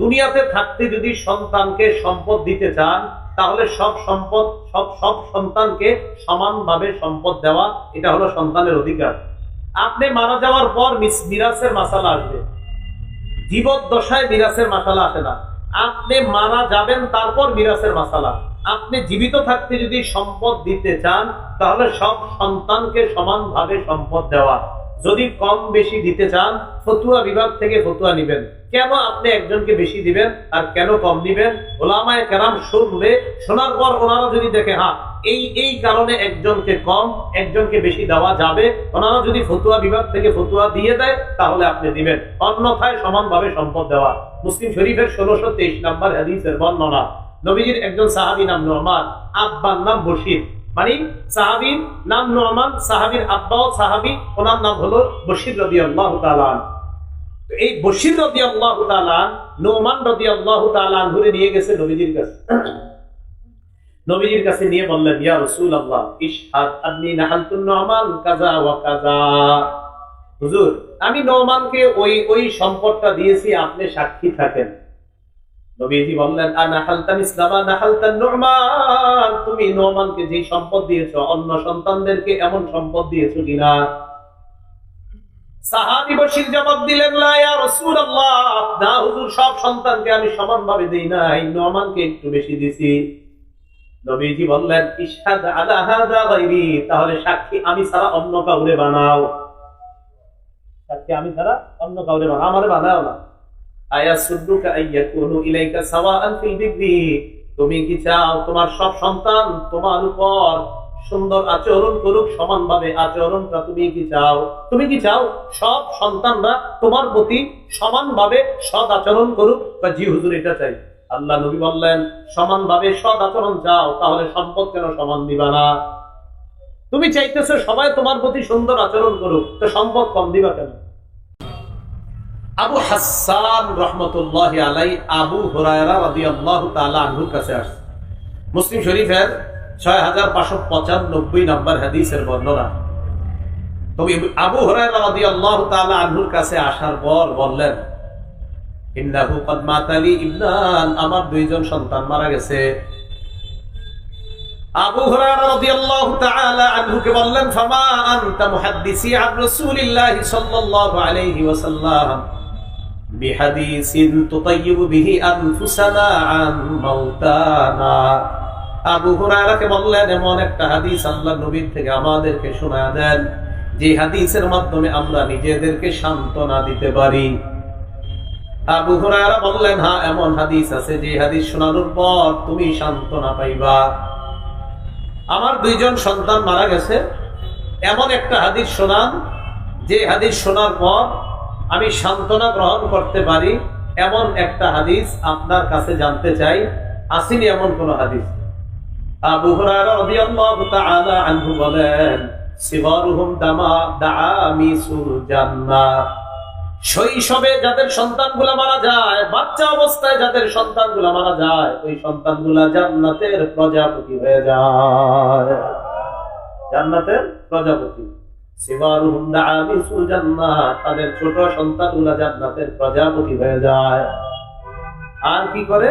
দুনিয়াতে থাকতে যদি সন্তানকে সম্পদ দিতে চান, তাহলে সব সম্পদ সব সন্তানকে সমানভাবে সম্পদ দেওয়া, এটা হলো সন্তানের অধিকার। আপনি মারা যাওয়ার পর মিরাসের মাসালা আসবে, জীবদ্দশায় মিরাসের মাসালা আসে না। আপনি মারা যাবেন, তারপর মিরাসের মাসালা। আপনি জীবিত থাকতে যদি সম্পদ দিতে চান, তাহলে সব সন্তানকে সমানভাবে সম্পদ দেওয়া। যদি কম বেশি দিতে চান, ফতুয়া বিভাগ থেকে ফতুয়া নিবেন, কেন আপনি একজনকে বেশি দিবেন আর কেন কম দিবেন। ওলামায়ে কেরাম শুনলে, শোনার পর ওনারা যদি দেখে হ্যাঁ এই কারণে একজনকে কম একজনকে বেশি দেওয়া যাবে, ওনারা যদি ফতুয়া বিভাগ থেকে ফতুয়া দিয়ে দেয়, তাহলে আপনি দিবেন, অন্যথায় সমানভাবে সম্পদ দেওয়া। মুসলিম শরীফের 1623 নম্বর হাদিসের বর্ণনা। নবীজির একজন সাহাবী নাম নুমান, আব্বার নাম বশির, মানে সাহাবীর নাম নুমান, সাহাবীর আব্বাও সাহাবী, ওনার নাম হলো বশির রাদিয়াল্লাহু তাআলা। তো এই বশির রাদিয়াল্লাহু তাআলা নুমান রাদিয়াল্লাহু তাআলা ঘুরে নিয়ে গেছে নবীজির কাছে। নবীজির কাছে নিয়ে বললেন, ইয়া রাসূলুল্লাহ ইশহাদ আন্নী নাহালতু নুমান কাযা ওয়া কাযা। হুজুর, আমি নুমানকে ওই সম্পদটা দিয়েছি, আপনি সাক্ষী থাকেন। নবীজি বললেন, আনাহালতা মিসলামা নাহালতা নুমান, তুমি নুমানকে যে সম্পদ দিয়েছো, অন্য সন্তানদেরকে এমন সম্পদ দিয়েছো কিনা? সাহাবী বশির জবাব দিলেন, লা ইয়া রাসূলুল্লাহ, না হুজুর, সব সন্তানকে আমি সমানভাবে দেই নাই, নুমানকে একটু বেশি দিছি। নবীজি বললেন, ইশহাদ আলা হাযা গায়রি, তাহলে সাক্ষী আমি ছাড়া অন্য কাউরে বানাও, সাক্ষী আমি ছাড়া অন্য কাউরে বানাও, আমারে বানাও না। আয়াসুদ্দুকা আইয়াকুনু ইলাইকা সাওয়াআন ফিল বিররি, তুমি কি চাও তোমার সব সন্তান তোমার উপর সুন্দর আচরণ করুক, সমানভাবে আচরণটা তুমি কি চাও? তুমি কি চাও সব সন্তানরা তোমার প্রতি সমানভাবে সৎ আচরণ করুক? জি হুজুর, এটা চাই। আল্লাহ নবী বললেন, সমানভাবে সৎ আচরণ চাও, তাহলে সম্পদ কেন সমান দিবা না? তুমি চাইতেছো সবাই তোমার প্রতি সুন্দর আচরণ করুক, তো সম্পদ কম দিবা কেন? আবু হাসান রহমতুল্লাহি আলাইহি আবু হুরায়রা রাদিয়াল্লাহু তাআলা আনহুর কাছে আসছে। মুসলিম শরীফের 6595 নম্বর হাদিসের বর্ণনা। তবে আবু হুরায়রা রাদিয়াল্লাহু তাআলা আনহুর কাছে আসার পর বললেন, ইন্নাহু ক্বাদ মাতালি ইবনান, আমার দুইজন সন্তান মারা গেছে। আবু হুরায়রা রাদিয়াল্লাহু তাআলা আনহুকে বললেন, ফামা আনতা মুহাদ্দিসি আন রাসূলিল্লাহি সাল্লাল্লাহু আলাইহি ওয়াসাল্লাম বিহাদিসিন তুতাইয়িবু বিহি আনফুসানা আন মাউতানা। আবু হুরায়রাকে বললেন, এমন একটা হাদিস আল্লাহর নবীর থেকে আমাদেরকে শোনায়া দেন, যে হাদিসের মাধ্যমে আমরা নিজেদেরকে সান্ত্বনা দিতে পারি। আবু হুরায়রা বললেন, হ্যাঁ, এমন হাদিস আছে, যে হাদিস শোনানোর পর তুমি সান্ত্বনা পাইবা। আমার দুইজন সন্তান মারা গেছে, এমন একটা হাদিস শোনান, যে হাদিস শোনার পর আমি সান্ত্বনা গ্রহণ করতে পারি, এমন একটা হাদিস আপনার কাছে জানতে চাই, আসেনি এমন কোন হাদিস? আবু হুরায়রা রাদিয়াল্লাহু তাআলা আনহু বলেন, সিগারুহুম দাআমিসুল জান্নাহ, শৈশবে যাদের সন্তানগুলা মারা যায়, বাচ্চা অবস্থায় যাদের সন্তানগুলা মারা যায়, ওই সন্তানগুলা জান্নাতের প্রজাপতি হয়ে যায়, জান্নাতের প্রজাপতি। সিগারুহুম দাআমিসুল জান্নাহ, তাদের ছোট সন্তানগুলা জান্নাতের প্রজাপতি হয়ে যায়। আর কি করে?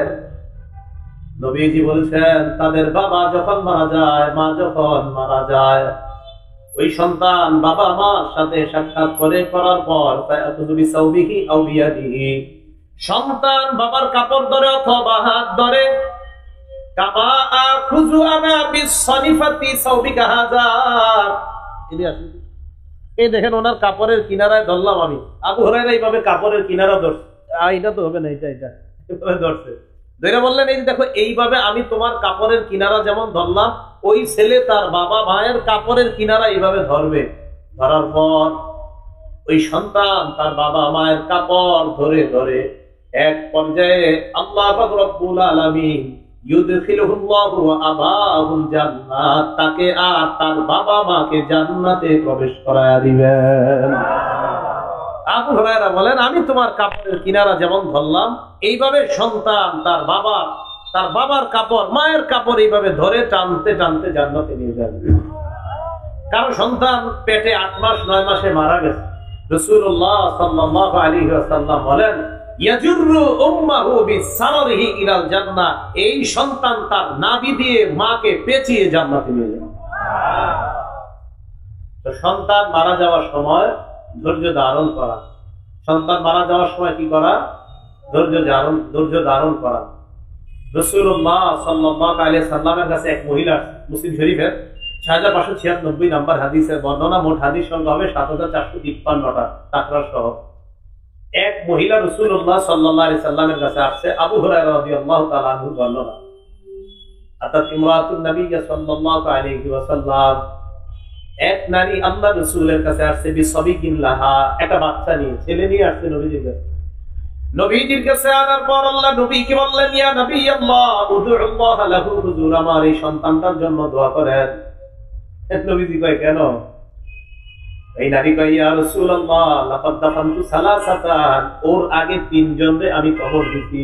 নবীজি বলেছেন, তাদের বাবা যখন মারা যায়, মা যখন মারা যায়, ওই সন্তান বাবা মার সাথে সাক্ষাৎ করার পর সন্তান বাবার কাপড় ধরে অথবা হাত ধরে, এই দেখেন ওনার কাপড়ের কিনারায় ধরলাম আমি। আবু হুরায়রা এইভাবে কাপড়ের কিনারা ধরছে, এটা তো হবে না, এটা ধরছে, ধরে বললেন, এই দেখো, এইভাবে আমি তোমার কাপড়ের কিনারা যেমন ধরলাম, ওই ছেলে তার বাবা মায়ের কাপড়ের কিনারা এইভাবে ধরবে। ধরার পর ওই সন্তান তার বাবা মায়ের কাপড় ধরে ধরে এক পর্যায়ে আল্লাহ পাক রব্বুল আলামিন ইউদখিলুহুল্লাহু ওয়া আবাহুল জান্নাত, তাকে আর তার বাবা মাকে জান্নাতে প্রবেশ করায়া দিবেন। আবু হুরায়রা বলেন, আমি তোমার কাপড়ের কিনারা যেমন ধরলাম, এইভাবে সন্তান তার বাবার কাপড়, মায়ের কাপড় এইভাবে ধরে টানতে টানতে জান্নাতে নিয়ে যাবে। কারণ সন্তান পেটে 8 মাস 9 মাসে মারা গেছে। রাসূলুল্লাহ সাল্লাল্লাহু আলাইহি ওয়াসাল্লাম বলেন, ইয়াজুরু উম্মাহু বিসারিহি ইলাল জান্নাহ, এই সন্তান তার নাভি দিয়ে মাকে পেঁচিয়ে জান্নাতে নিয়ে যাবে। তো সন্তান মারা যাওয়ার সময় ধৈর্য ধারণ করা, সন্তান মারা যাওয়ার সময় কি করা? ধৈর্য ধারণ করা। রাসূলুল্লাহ সাল্লাল্লাহু আলাইহি সাল্লামের কাছে এক মহিলা, মুসলিম শরীফের 6596 নম্বর হাদিসের বর্ণনা, মোট হাদিস সংখ্যা হবে 7453টা তাকরার সহ। এক মহিলা রাসূলুল্লাহ সাল্লাল্লাহু আলাইহি সাল্লামের কাছে আসছে, আবু হুরায়রা রাদিয়াল্লাহু তাআলা আনহু বর্ণনা। অর্থাৎ ইমরাতুন নবী সাল্লাল্লাহু আলাইহি ওয়াসাল্লাম, এক নারী আল্লাহর রাসূলের কাছে আসছে বিসাবিকিন লাহা, একটা বাচ্চা নিয়ে, ছেলে নিয়ে আসছে নবীজির কাছে। নবীজির কাছে আনার পর আল্লাহ নবীকে বললেন, ইয়া নবী আল্লাহ উদুল্লাহ লাহু, হুজুর আমার এই সন্তানটার জন্য দোয়া করেন। নবীজি কয় কেন? এই নারী কয়, ইয়া রাসূলুল্লাহ লাকাদ দাফানতু সালাসাতান, ওর আগে তিনজনরে আমি কবর দিছি,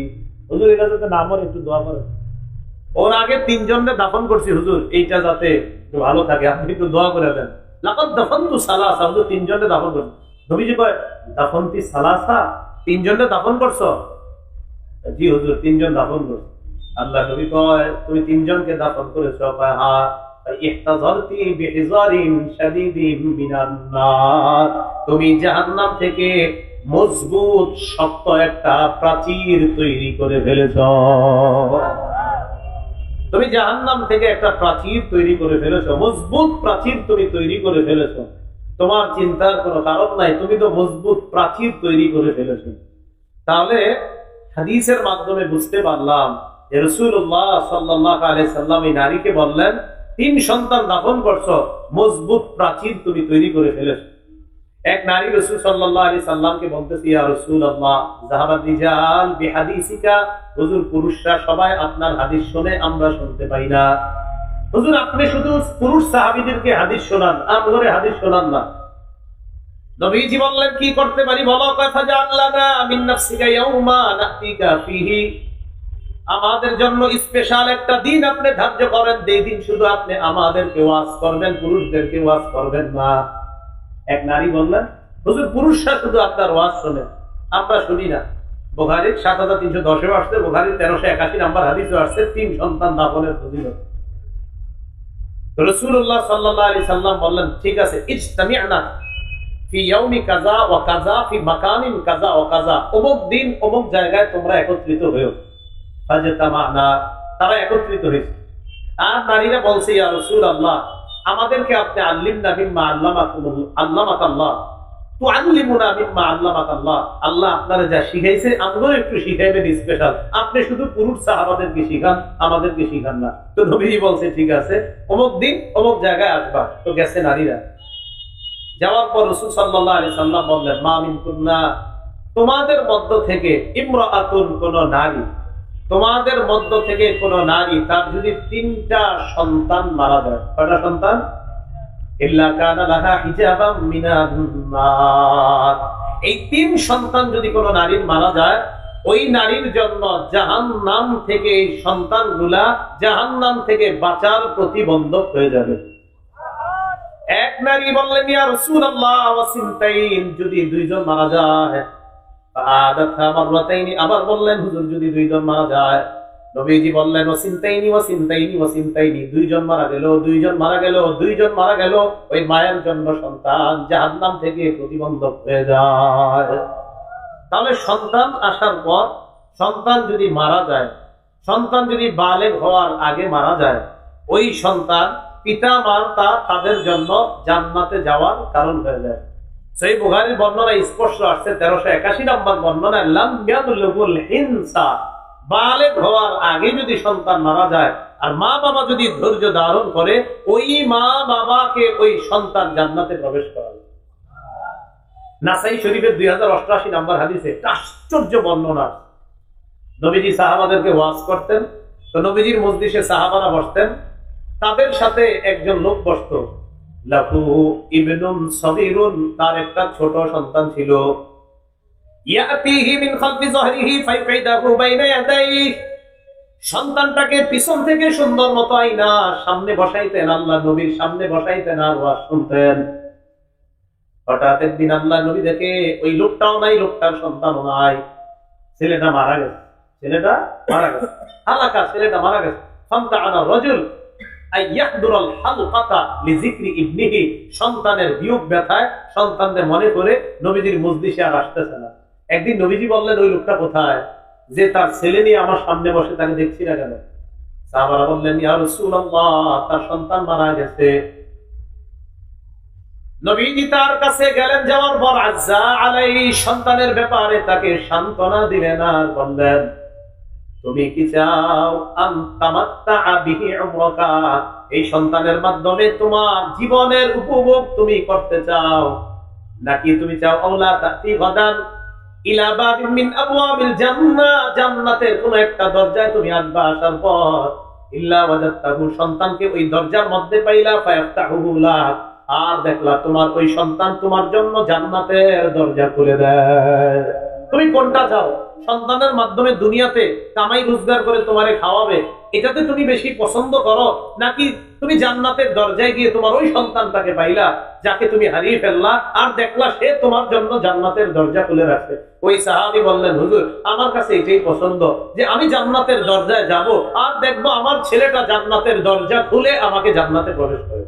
হুজুর এটা যাতে না মরে একটু দোয়া করেন। ওর আগে তিনজনরে দাফন করছি হুজুর, এইটা যাতে একটু ভালো থাকে, আপনি একটু দোয়া করে দেন। লাকাদ দাফানতু সালাসা, হুজুর তিনজনরে দাফন করছি। নবীজি কয়, দাফনতি সালাসা, তিনজনরে দাফন করছো? জি হুজুর তিনজন দাফন করছো। আল্লাহ নবী কয়, তুমি তিনজনকে দাফন করেছো? কয় হ্যাঁ। ইহতাযারতি বিহিজারিন শাদীদিন মিনান নার, তুমি জাহান্নাম থেকে মজবুত শক্ত একটা প্রাচীর তৈরি করে ফেলেছো। তুমি জাহান্নাম থেকে একটা প্রাচীর তৈরি করে ফেলেছো, মজবুত প্রাচীর তুমি তৈরি করে ফেলেছো। তোমার চিন্তার কোনো কারণ নাই, তুমি তো মজবুত প্রাচীর তৈরি করে ফেলেছো। তাহলে হাদিসের মাধ্যমে বুঝতে পারলাম যে রাসূলুল্লাহ সাল্লাল্লাহু আলাইহি সাল্লাম এই নারীকে বললেন, তিন সন্তান দাফন করছো, মজবুত প্রাচীর তুমি তৈরি করে ফেলেছো। এক নারী রাসূল সাল্লাল্লাহু আলাইহি সাল্লামকে বলতেছে, ইয়া রাসূলুল্লাহ যাহাবাত রিজাল বিহাদিসিকা, হুজুর পুরুষরা সবাই আপনার হাদিস শুনে, আমরা শুনতে পাই না। হুজুর আপনি শুধু পুরুষ সাহাবীদেরকে হাদিস শোনান, আমাদের হাদিস শোনান না। নবীজি বললেন, কি করতে পারি বলো? কথা জানলানা মিন নাফসিকা ইয়াউমা নাতিকা ফিহি, আমাদের জন্য স্পেশাল একটা দিন আপনি ধার্য করেন, এই দিন শুধু আপনি আমাদেরকে ওয়াজ করবেন, পুরুষদেরকে ওয়াজ করবেন না। এক নারী বললেন, হুজুর পুরুষরা শুধু আপনার ওয়াজ শোনে, আমরা শুনি না। বুখারীর 7310 আসছে, বুখারীর 1381 নম্বর হাদিসে আসছে তিন সন্তান দাফনের ফজিলত। রাসূলুল্লাহ সাল্লাল্লাহু আলাইহি সাল্লাম বললেন, ঠিক আছে, ইজতামি'না ফি ইয়াউমি কাযা ওয়া কাযা ফি মাকানিন কাযা ওয়া কাযা, অমুক দিন অমুক জায়গায় তোমরা একত্রিত হও। ফাজতামা'না, তারা একত্রিত হয়েছে। আর নারীরা বলছে, ইয়া রাসূলুল্লাহ আমাদেরকে আপনি আল্লিমনা মিম্মা আল্লামাকাল্লাহ, তুআল্লিমুনা মিম্মা আল্লামাকাল্লাহ, আল্লাহ আপনারা যা শিখাইছে আমরাও একটু শিখাইবেন স্পেশাল, আপনি শুধু পুরুষ সাহাবাদেরকে শিখান, আমাদেরকে শিখান না। তো নবীজি বলছে, ঠিক আছে, অমুক দিন অমুক জায়গায় আসবা। তো গেছে নারীরা। যাওয়ার পর রাসূল সাল্লাল্লাহু আলাইহি সাল্লাম বললেন, মা মিনকুন্না, তোমাদের মধ্য থেকে ইমরাআতুন, কোন নারী, তোমাদের মধ্য থেকে কোন নারী তার যদি তিনটা সন্তান মারা যায়, কয়টা সন্তান? ইল্লা কানা লাহা হিজাবাম মিনান নার, এই তিন সন্তান যদি কোন নারীর মারা যায়, ওই নারীর জন্য জাহান্নাম থেকে এই সন্তানগুলা জাহান্নাম থেকে বাঁচার প্রতিবন্ধক হয়ে যাবে। এক নারী বললেন, ইয়া রাসূলুল্লাহ ওয়া সিনতাইন, যদি দুইজন মারা যায়। আবার বললেন, হুজুর যদি দুইজন মারা যায়। নবীজি বললেন, ওয়া সিনতাইনি ওয়া সিনতাইনি ওয়া সিনতাইনি, দুইজন মারা গেল, দুইজন মারা গেল, দুইজন মারা গেল, ওই মায়ের জন্য সন্তান জাহান্নাম থেকে প্রতিবন্ধক হয়ে যায়। তাহলে সন্তান আসার পর, সন্তান যদি মারা যায়, সন্তান যদি বালেগ হওয়ার আগে মারা যায়, ওই সন্তান পিতা মাতা তাদের জন্য জান্নাতে যাওয়ার কারণ হয়ে যায়। সেই বুখারীর বর্ণনা স্পষ্ট আসছে 1381 নম্বর বর্ণনা, লাম ইয়াবলুগুল হিনসা, বালেগ হওয়ার আগে যদি সন্তান মারা যায় আর মা বাবা যদি ধৈর্য ধারণ করে, ওই মা বাবাকে ওই সন্তান জান্নাতে প্রবেশ করাবে। নাসাই শরীফের 2088 নম্বর হাদিসে আশ্চর্য বর্ণনা। নবীজি সাহাবাদেরকে ওয়াজ করতেন, তো নবীজির মজলিসে সাহাবারা বসতেন, তাদের সাথে একজন লোক বসত, লাহু ইবনুন সাগীরুন, তার একটা ছোট সন্তান ছিল। ইয়াতিহি মিন খালফি যহরিহি ফায়ফিদাহু বাইনা ইয়াদাইহি, সন্তানটাকে পিছন থেকে সুন্দর মতো আইনা সামনে বসাইতেন, আল্লাহ নবীর সামনে বসাইতেন আর ওয়াজ শুনতেন। হঠাৎ একদিন আল্লাহ নবী দেখে ওই লোকটাও নাই, লোকটার সন্তানও নাই। ছেলেটা মারা গেছে, ছেলেটা মারা গেছে, হালাকা, ছেলেটা মারা গেছে। ফামতাআনা রাজুল আইয়াহদুরাল হালকাতা লিযিকরি ইবনিহি, সন্তানের বিয়োগ ব্যথায় সন্তানদের মনে করে নবীজির মজলিসে আর আসতেছে না। একদিন নবীজি বললেন, ওই লোকটা কোথায় যে তার ছেলে নিয়ে আমার সামনে বসে, তাকে দেখছি না কেন? সাহাবারা বললেন, ইয়া রাসূলুল্লাহ, তার সন্তান মারা গেছে। নবীজি তার কাছে গেলেন, যাওয়ার পর আজ্জা আলাইহি, সন্তানের ব্যাপারে তাকে সান্ত্বনা দিলেন আর বললেন, তুমি কি চাও আনতামাত্তা বিহি উমরাকা, এই সন্তানের মাধ্যমে তোমার জীবনের উপভোগ তুমি করতে চাও, নাকি তুমি চাও আওলা তাতি গাদান ইলা বাবিন মিন আবওয়াবিল জান্নাহ, জান্নাতের কোন একটা দরজায় তুমি আসবা, আসার পর ইল্লা ওয়াজাদতাহু, সন্তানকে ওই দরজার মধ্যে পাইলা, ফায়াফতাহু লাক, আর দেখলা তোমার ওই সন্তান তোমার জন্য জান্নাতের দরজা খুলে দেয়। তুমি কোনটা চাও? সন্তানের মাধ্যমে দুনিয়াতে কামাই রোজগার করে তোমারে খাওয়াবে, এটাতে তুমি বেশি পছন্দ করো, নাকি তুমি জান্নাতের দরজায় গিয়ে তোমার ওই সন্তানটাকে পাইলা যাকে তুমি হারিয়ে ফেললা, আর দেখলা সে তোমার জন্য জান্নাতের দরজা খুলে রাখছে? ওই সাহাবী বললেন, হুজুর, আমার কাছে এটাই পছন্দ, যে আমি জান্নাতের দরজায় যাব আর দেখবো আমার ছেলেটা জান্নাতের দরজা খুলে আমাকে জান্নাতে প্রবেশ করে।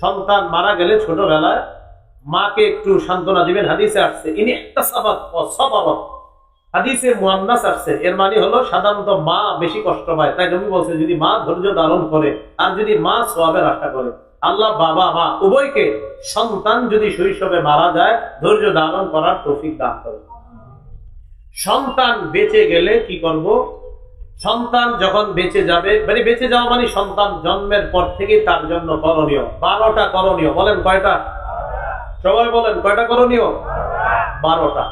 সন্তান মারা গেলে ছোটবেলায় মাকে একটু সান্ত্বনা দিবেন। হাদিসে আসছে, ইনি একটা সাবাত, হাদিসে মুয়ান্নাস আসছে, এর মানে হলো সাধারণত মা বেশি কষ্ট পায়, তাই নবী বলছে যদি মা ধৈর্য ধারণ করে আর যদি মা সওয়াবের আশা করে, আল্লাহ বাবা মা উভয়কে সন্তান যদি শৈশবে মারা যায় ধৈর্য ধারণ করার তৌফিক দান করে। সন্তান বেঁচে গেলে কি করব? সন্তান যখন বেঁচে যাবে, মানে বেঁচে যাওয়া মানে সন্তান জন্মের পর থেকে তার জন্য করণীয় 12টা করণীয়। বলেন কয়টা? সবাই বলেন কয়টা করণীয়? 12টা।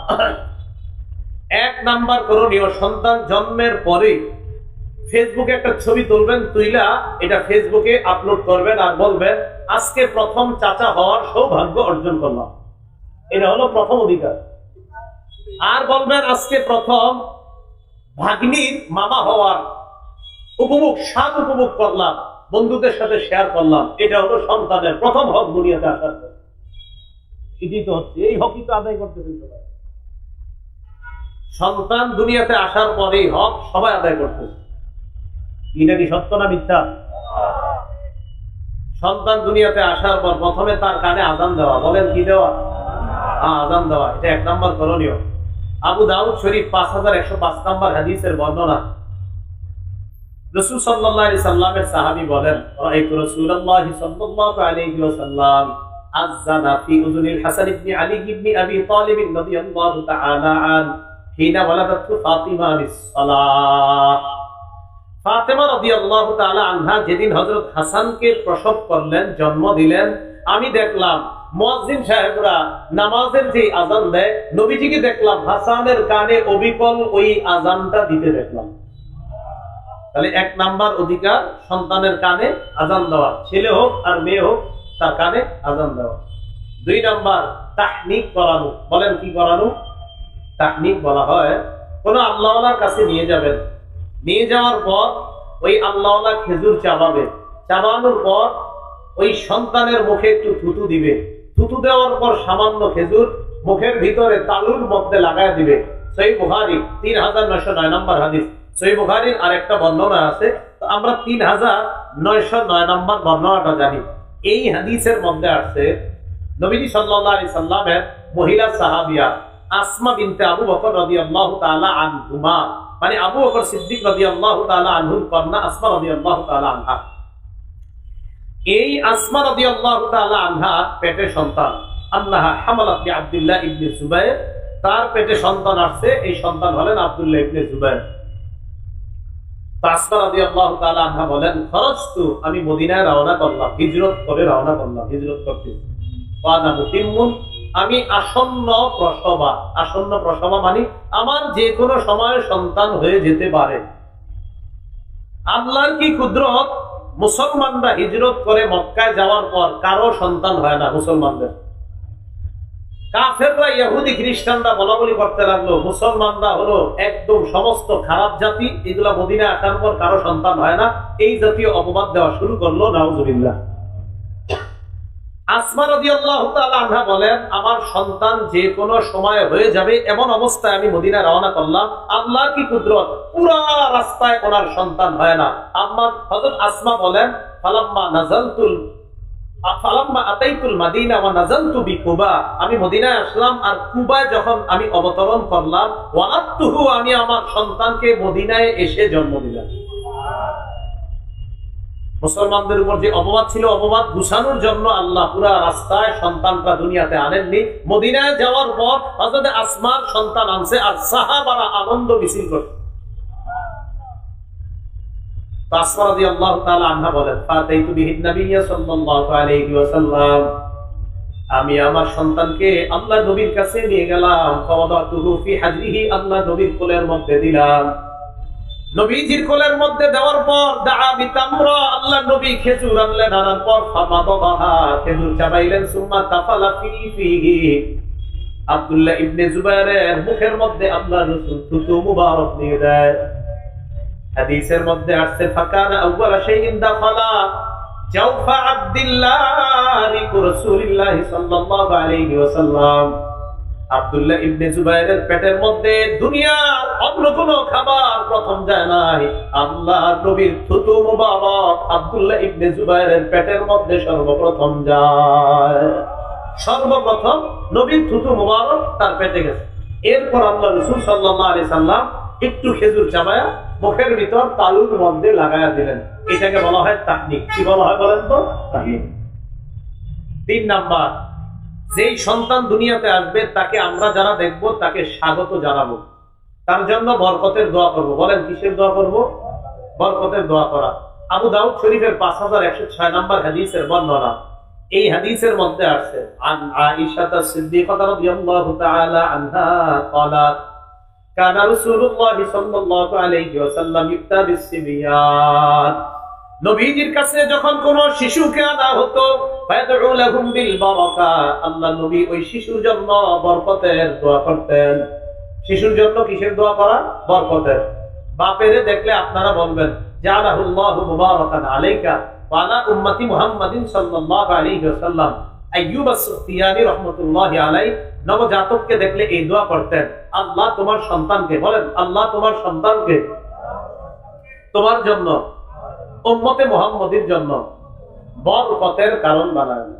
1 নাম্বার করণীয়, সন্তান জন্মের পরে ফেসবুকে একটা ছবি তুলবেন, তুইলা এটা ফেসবুকে আপলোড করবেন আর বলবেন, আজকে প্রথম চাচা হওয়ার সৌভাগ্য অর্জন করলাম। এটা হলো প্রথম অধিকার। আর বলবেন, আজকে প্রথম ভাগ্নির মামা হওয়ার স্বাদ উপভোগ করলাম, বন্ধুদের সাথে শেয়ার করলাম। এটা হলো সন্তানের প্রথম হক দুনিয়াতে আসার পর। এটি তো হচ্ছে, এই হকই তো আদায় করতেছেন সবাই। সন্তান দুনিয়াতে আসার পর এই হক সবাই আদায় করতেছে। এটা কি সত্য না মিথ্যা? সন্তান দুনিয়াতে আসার পর প্রথমে তার কানে আযান দেওয়া। বলেন কি দেওয়া? আযান দেওয়া। এটা 1 নম্বর করণীয়। আবু দাউদ শরীফ 5105 নম্বর হাদিসের বর্ণনা। রাসূল সাল্লাল্লাহু আলাইহি সাল্লামের সাহাবী বলেন, রাআইতু রাসূলুল্লাহি সাল্লাল্লাহু আলাইহি ওয়াসাল্লাম আযানা ফি উযুনিল হাসান ইবনে আলী ইবনে আবি তালিব রাদিয়াল্লাহু তাআলা আন হিনা ওয়ালাদাতু ফাতিমা বিস-সালাহ। ফাতিমা রাদিয়াল্লাহু তাআলা আনহা যেদিন হযরত হাসানকে প্রসব করলেন, জন্ম দিলেন, আমি দেখলাম মুয়াজ্জিন সাহেবরা নামাজের যে আযান দেয়, নবীজিকে দেখলাম হাসানের কানে অবিকল ওই আযানটা দিতে দেখলাম। তাহলে 1 নাম্বার অধিকার সন্তানের কানে আযান দেওয়া, ছেলে হোক আর মেয়ে হোক তার কানে আযান দেওয়া। 2 নাম্বার তাহনিক করানো। বলেন কি করানো? তাহনিক বলা হয়, কোন আল্লাহওয়ালার কাছে নিয়ে যাবেন, নিয়ে যাওয়ার পর ওই আল্লাহওয়ালা খেজুর চাবাবে, চাবানোর পর ওই সন্তানের মুখে একটু থুতু দিবে, থুতু দেওয়ার পর সামান্য খেজুর মুখের ভিতরে তালুর মধ্যে লাগায় দিবে। সহিহ বুখারী 3909 নম্বর হাদিস। সহিহ বুখারীর আরেকটা বর্ণনা আছে, তো আমরা 3909 নম্বর বর্ণনাটা জানি। এই হাদিসের মধ্যে আছে, নবীজি সাল্লাল্লাহু আলাইহি সাল্লামের মহিলা সাহাবিয়া আসমা বিনতে আবু বকর রাদিয়াল্লাহু তাআলা আনহুমা, মানে আবু বকর সিদ্দিক রাদিয়াল্লাহু তাআলা আনহুর কন্যা আসমা রাদিয়াল্লাহু তাআলা আনহা। এই আসমা রাদিয়াল্লাহু তাআলা আনহা পেটে সন্তান, আন্নাহা হামালাত বি আব্দুল্লাহ ইবনে জুবাইর, তার পেটে সন্তান আসছে, এই সন্তান হলেন আব্দুল্লাহ ইবনে জুবাইর। আসমা রাদিয়াল্লাহু তাআলা আনহা বলেন, খরজতু, আমি মদিনায় রওনা করলাম, হিজরত করে রওনা করলাম, হিজরত করতে। ওয়ানা মুতিম্মুন, আমি আসন্ন প্রসবা, আসন্ন প্রসবা মানে আমার যে কোনো সময় সন্তান হয়ে যেতে পারে। আল্লাহর কি কুদরত, মুসলমানরা হিজরত করে মক্কায় যাওয়ার পর কারো সন্তান হয় না মুসলমানদের। কাফেররা ইহুদি খ্রিস্টানরা বলাবলি করতে লাগলো মুসলমানরা হলো একদম সমস্ত খারাপ জাতি, এগুলা মদিনায় আসার পর কারো সন্তান হয় না, এই জাতীয় অপবাদ দেওয়া শুরু করলো। নাউজুবিল্লাহ। আসমা রাদিয়াল্লাহু তাআলা আনহা বলেন, আমার সন্তান যে কোনো সময় হয়ে যাবে এমন অবস্থায় আমি মদিনায় রওনা করলাম। আল্লাহ কি কুদরত, পুরা রাস্তায় ওনার সন্তান হয় না। হযরত আসমা বলেন, ফালাম্মা আতাইতুল মাদিনা ওয়া নাযালতু বিকুবা, আমি মদিনায় আসলাম আর কুবায় যখন আমি অবতরণ করলাম, ওয়ালাদতুহু, আমি আমার সন্তানকে মদিনায় এসে জন্ম দিলাম। মুসলমানদের উপর যে অপবাদ ছিল, অপবাদ ঘুষানোর জন্য আল্লাহ পুরা রাস্তায় সন্তানটা দুনিয়াতে আনেননি। মদিনায় যাওয়ার পর হযরত আসমার সন্তান আনছে আর সাহাবারা আনন্দ মিছিল করছে। আসমা রাদিয়াল্লাহু তাআলা আনহা বলেন, ফাতাইতু বিহিন নাবিয়্যা সাল্লাল্লাহু আলাইহি ওয়াসাল্লাম, আমি আমার সন্তানকে আল্লাহর নবীর কাছে নিয়ে গেলাম। ফাওয়াদাতুহু ফি হাজরিহি, আল্লাহর নবীর কোলের মধ্যে দিলাম। নবীজির কোলের মধ্যে দেওয়ার পর দাআ বিতামরা, আল্লাহর নবী খেজুর আনলেন, আনার পর ফামাদাহা, খেজুর চাবাইলেন। সুম্মা তাফালা ফিহি, আব্দুল্লাহ ইবনে জুবাইরের মুখের মধ্যে আল্লাহর রাসূল থুতু মুবারক দিয়ে দেয়। হাদিসের মধ্যে আসছে, ফাকানা আউয়ালা শাইইন দাখালা জাওফা আব্দুল্লাহ রাসূলুল্লাহ সাল্লাল্লাহু আলাইহি ওয়াসাল্লাম, আব্দুল্লাহ ইবনে জুবাইরের পেটের মধ্যে দুনিয়ার অন্য কোনো খাবার প্রথম যায় নাই। আল্লাহর নবীর থুতু মুবারক আব্দুল্লাহ ইবনে জুবাইরের পেটের মধ্যে সর্বপ্রথম যায়। সর্বপ্রথম নবীর থুতু মুবারক তার পেটে গেছে। এরপর আল্লাহ রাসূল সাল্লাল্লাহু আলাইহি সাল্লাম একটু খেজুর চাবায়া মুখের ভিতর তালুর মধ্যে লাগায়া দিলেন। এটাকে বলা হয় তাহনিক। কি বলা হয় বলেন তো? তাহনিক। 3 নাম্বার, যেই সন্তান দুনিয়াতে আসবে তাকে আমরা যারা দেখব তাকে স্বাগত জানাবো, তার জন্য বরকতের দোয়া করব। বলেন কিসের দোয়া করব? বরকতের দোয়া করা। আবু দাউদ শরীফের 5106 নম্বর হাদিসের বর্ণনা। এই হাদিসের মধ্যে আছে, আন আয়েশা সিদ্দিকাহ রাদিয়াল্লাহু তাআলা আনহা قالت কানা রাসূলুল্লাহ সাল্লাল্লাহু আলাইহি ওয়াসাল্লাম ইফতা বিস-সিবিয়ান, নবীজির কাছে যখন কোন শিশুকে আনা হতো, ফায়াদউ লাহুম বিল বারাকা, আল্লাহ নবী ওই শিশুর জন্য বরকতের দোয়া করতেন। শিশুর জন্য কিসের দোয়া করা? বরকতের। বাপেরে দেখলে আপনারা বলবেন, জাআলাহুল্লাহু মুবারাকান আলাইকা ওয়া আলা উম্মতি মুহাম্মাদিন সাল্লাল্লাহু আলাইহি ওয়াসাল্লাম। আইয়ুব আস-সুফতিয়ানি রাহমাতুল্লাহি আলাইহি নবজাতককে দেখলে এই দোয়া করতেন, আল্লাহ তোমার সন্তানকে, বলেন আল্লাহ তোমার সন্তানকে তোমার জন্য, উম্মতে মুহাম্মাদির জন্য বরকতের কারণ বানাবেন।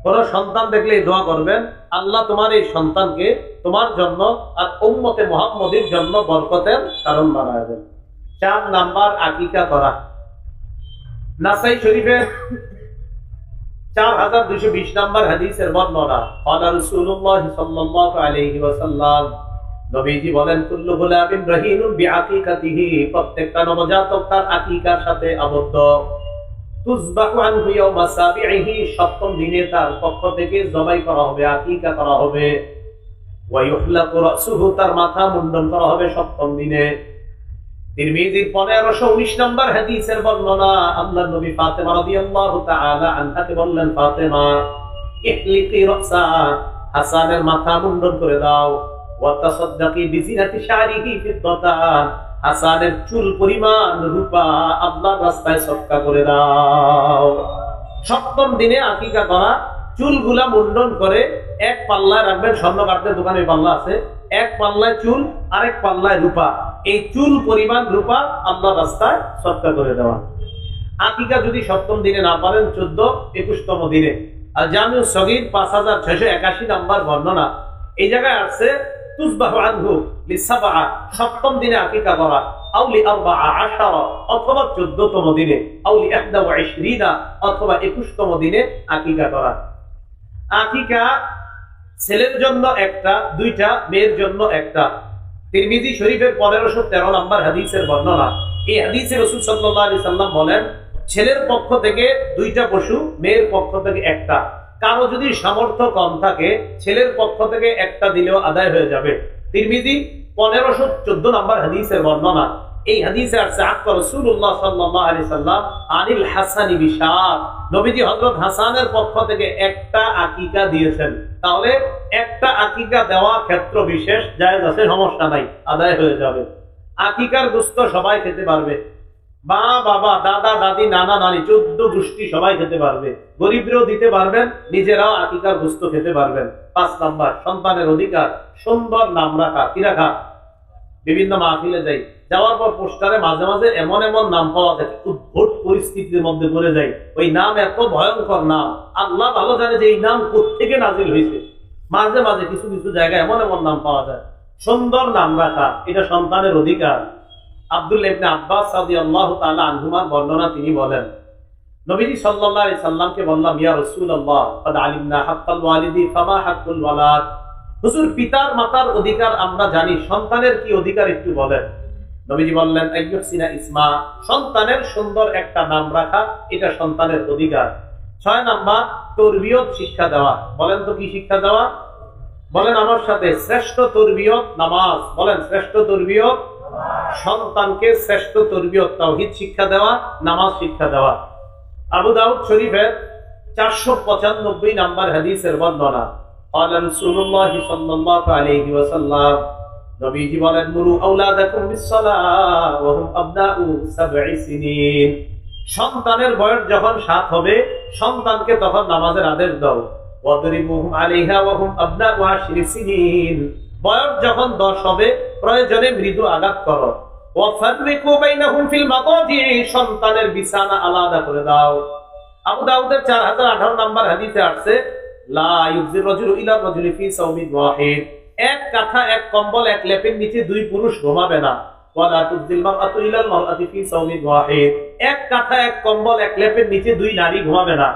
কোন সন্তান দেখলে এই দোয়া করবেন, আল্লাহ তোমার এই সন্তানকে তোমার জন্য আর উম্মতে মুহাম্মাদির জন্য বরকতের কারণ বানাবেন। 4 নাম্বার, আকিকা করা। নাসাই শরীফের 4220 নম্বর হাদিসের বর্ণনা, ক্বালা রাসূলুল্লাহ সাল্লাল্লাহু আলাইহি ওয়াসাল্লাম, নবীজি বলেন, কুল্লু গুলামিন রাহিনুন বিআকিকাতিহি, প্রত্যেকটা নবজাতক তার আকিকার সাথে আবদ্ধ। তুযবাহু আনহু ইয়াওমা সাবিহি, 7ম দিনে তার পক্ষ থেকে জবাই করা হবে, আকিকা করা হবে। ওয়া ইউহলাকু রাসুহু, তার মাথা মুন্ডন করা হবে 7ম দিনে। তিরমিজির 1519 নম্বর হাদিসের বর্ণনা, আল্লাহর নবী ফাতেমা রাদিয়াল্লাহু তাআলা আনহাকে বললেন, ফাতেমা ইহলিকি রাসা, হাসানের মাথা মুন্ডন করে দাও। ওয়া তাসাদদাকি বিজিনাতি শারিহি ফিদ্দাতান, হাসানের চুল পরিমাণ রূপা আল্লাহর রাস্তায় সদকা করে দাও। 7ম দিনে আকিকা করা, চুলগুলা মুন্ডন করে এক পাল্লায় রাখবেন, স্বর্ণ কাঠের দোকানে পাল্লা আছে, এক পাল্লায় চুল আরেক পাল্লায় রূপা, এই চুল পরিমাণ রূপা আল্লাহর রাস্তায় সদকা করে দেওয়া। আকিকা যদি 7ম দিনে না পারেন, 14-21তম দিনে। আর জামিউস সগীর 5681 নম্বর বর্ণনা, এই জায়গায় আসছে তুযবাহু আনহু লিসাবআ, 7ম দিনে আকিকা করা, আও লি14 অথবা 14তম দিনে, আও লি21 অথবা 21তম দিনে আকিকা করা। আকিকা ছেলের জন্য একটা, 2টা, মেয়ের জন্য একটা। তিরমিজি শরীফের 1513 নম্বর হাদিসের বর্ণনা। এই হাদিসে রাসূল সাল্লাল্লাহু আলাইহি সাল্লাম বলেন, ছেলের পক্ষ থেকে 2টা পশু, মেয়ের পক্ষ থেকে একটা। কারো যদি সামর্থ্য কম থাকে, ছেলের পক্ষ থেকে একটা দিলেও আদায় হয়ে যাবে। তিরমিজি 1514 নম্বর হাদিসের বর্ণনা। এই হাদিসে আছে, আকা রাসূলুল্লাহ সাল্লাল্লাহু আলাইহি সাল্লাম আনিল হাসানি বিশার, নবীজি হযরত হাসানের পক্ষ থেকে একটা আকিকা দিয়েছেন। তাহলে একটা আকিকা দেওয়া ক্ষেত্র বিশেষ জায়েজ আছে, সমস্যা নাই, আদায় হয়ে যাবে। আকিকার গোশত সবাই খেতে পারবে। মা বাবা দাদা দাদি নানা নানি 14 গোষ্ঠী সবাই খেতে পারবে, গরিবরাও দিতে পারবেন, নিজেরাও আকিকার গোশত খেতে পারবেন। 5 নাম্বার সন্তানের অধিকার, সুন্দর নাম রাখা। কি রাখা? বিভিন্ন মাহফিলে যাই, যাওয়ার পর পোস্টারে মাঝে মাঝে এমন এমন নাম পাওয়া যায়, উদ্ভট পরিস্থিতির মধ্যে পড়ে যায়। ওই নাম এত ভয়ঙ্কর নাম, আল্লাহ ভালো জানে যে এই নাম কোত্থেকে নাজিল হয়েছে। মাঝে মাঝে কিছু কিছু জায়গায় এমন এমন নাম পাওয়া যায়। সুন্দর নাম রাখা এটা সন্তানের অধিকার। আব্দুল্লাহ ইবনে আব্বাস রাদিয়াল্লাহু তাআলা আনহুমার বর্ণনা, তিনি বলেন, নবীজি সাল্লাল্লাহু আলাইহি সাল্লামকে বললাম, ইয়া রাসূলুল্লাহ ক্বাদ আলিমনা হাক্কাল ওয়ালিদি ফামা হাক্কুল ওয়ালাদ। হুজুর, পিতার মাতার অধিকার আমরা জানি, সন্তানের কি অধিকার একটু বলেন। নবীজি বললেন, আইয়ুহসিনা ইসমা, সন্তানের সুন্দর একটা নাম রাখা এটা সন্তানের অধিকার। 6 নাম্বার তরবিয়ত শিক্ষা দেওয়া। বলেন তো কি শিক্ষা দেওয়া? বলেন আমার সাথে, শ্রেষ্ঠ তরবিয়ত নামাজ। বলেন শ্রেষ্ঠ তরবিয়ত, সন্তানকে শ্রেষ্ঠ তরবিয়ত তাওহীদ শিক্ষা দেওয়া, নামাজ শিক্ষা দেওয়া। আবু দাউদ শরীফের 495 নাম্বার হাদিসের বর্ণনা, قال رسول الله صلى الله عليه وسلم, নবীজি বলেন, মুরু আওলাদাকুম বিসসালাহ ওয়া হুম আবনাউ 7 সিনিন। সন্তানের বয়স যখন 7 হবে, সন্তানকে তখন নামাজের আদেশ দাও। ওয়াদরিবুহুম আলাইহা ওয়া হুম আবনাউ 10 সিনিন। বয়স যখন 10 হবে, প্রয়োজনে মৃদু আঘাত করো। ওয়াফাররিকু বাইনাহুম ফিল মাদাজি, সন্তানের বিছানা আলাদা করে দাও। আবু দাউদের 4018 নাম্বার হাদিসে আসছে, লা ইউজির রাজুলু ইলা রাজুলি ফি সাওমিন ওয়াহিদ, এক কাঁথা এক কম্বল এক লেপের নিচে 2 পুরুষ ঘুমাবে না। ওয়ালা তুজিল মারআতু ইলাল মারআতি ফি সাওমিন ওয়াহিদ, এক কাঁথা এক কম্বল এক লেপের নিচে 2 নারী ঘুমাবে না।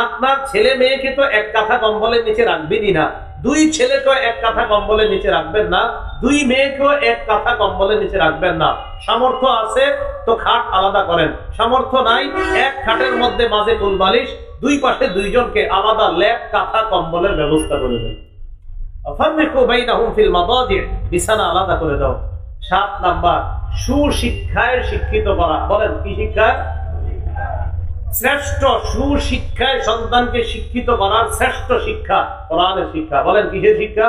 আপনার ছেলে মেয়েকে তো এক কাঁথা কম্বলের নিচে রাখবেনই না, 2 ছেলেকে এক কাঁথা কম্বলের নিচে রাখবেন না, 2 মেয়েকেও এক কাঁথা কম্বলের নিচে রাখবেন না। সামর্থ্য আছে তো খাট আলাদা করেন, সামর্থ্য নাই এক খাটের মধ্যে মাঝে ফুল বালিশ, 2 পাশে 2 জনকে আলাদা লেপ কাঁথা কম্বলের ব্যবস্থা করে দেয়। ফাররিকু বাইনাহুম ফিল মাদাজি, বিছানা আলাদা করে দাও। 7 নাম্বার সুশিক্ষায় শিক্ষিত করা। বলেন কি শিক্ষা? শ্রেষ্ঠ সুশিক্ষায় সন্তানকে শিক্ষিত করার শ্রেষ্ঠ শিক্ষা কোরআনের শিক্ষা। বলেন কিসের শিক্ষা?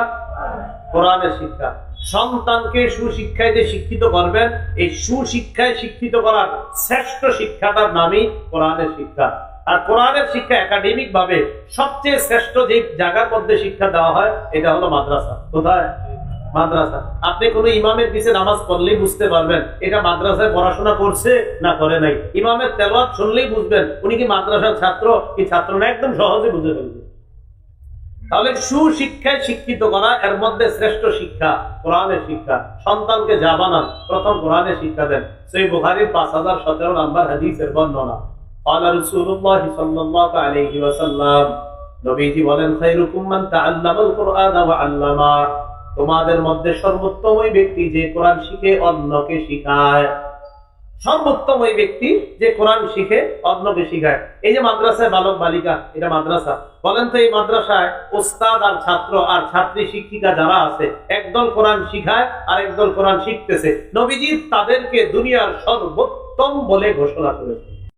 কোরআনের শিক্ষা। সন্তানকে সুশিক্ষায় যে শিক্ষিত করবেন, এই সুশিক্ষায় শিক্ষিত করার শ্রেষ্ঠ শিক্ষাটার নামই কোরআনের শিক্ষা। আর কোরআনের শিক্ষা একাডেমিক ভাবে সবচেয়ে শ্রেষ্ঠ যে জায়গার মধ্যে শিক্ষা দেওয়া হয়, এটা হলো মাদ্রাসা। কোথায়? মাদ্রাসা। আপনি কোন ইমামের পিছে নামাজ পড়লেই বুঝতে পারবেন এটা মাদ্রাসায় পড়াশোনা করছে না করে নাই। ইমামের তেলাওয়াত শুনলেই বুঝবেন উনি কি মাদ্রাসার ছাত্র কি ছাত্র না, একদম সহজে বুঝে ফেলবেন। তাহলে সুশিক্ষায় শিক্ষিত করা, এর মধ্যে শ্রেষ্ঠ শিক্ষা কোরআনের শিক্ষা। সন্তানকে যা বানান, প্রথম কোরআনের শিক্ষা দেন। সহিহ বুখারীর 5017 নাম্বার হাদিসের বর্ণনা, قال رسول الله صلى الله عليه وسلم, নবীজি বলেন, খায়রুকুম মান তাআল্লামাল কুরআন ওয়া আল্লামা, তোমাদের মধ্যে সর্বোত্তম ওই ব্যক্তি যে কোরআন শিখে অন্যকে শিখায়। সর্বোত্তম ওই ব্যক্তি যে কোরআন শিখে অন্যকে শিখায়। এই যে মাদ্রাসায় বালক বালিকা, এটা মাদ্রাসা। বলেন তো এই মাদ্রাসায় ওস্তাদ আর ছাত্র আর ছাত্রী শিক্ষিকা যারা আছে, একদল কোরআন শিখায় আর একদল কোরআন শিখতেছে। নবীজি তাদেরকে দুনিয়ার সর্বোত্তম বলে ঘোষণা করেছে।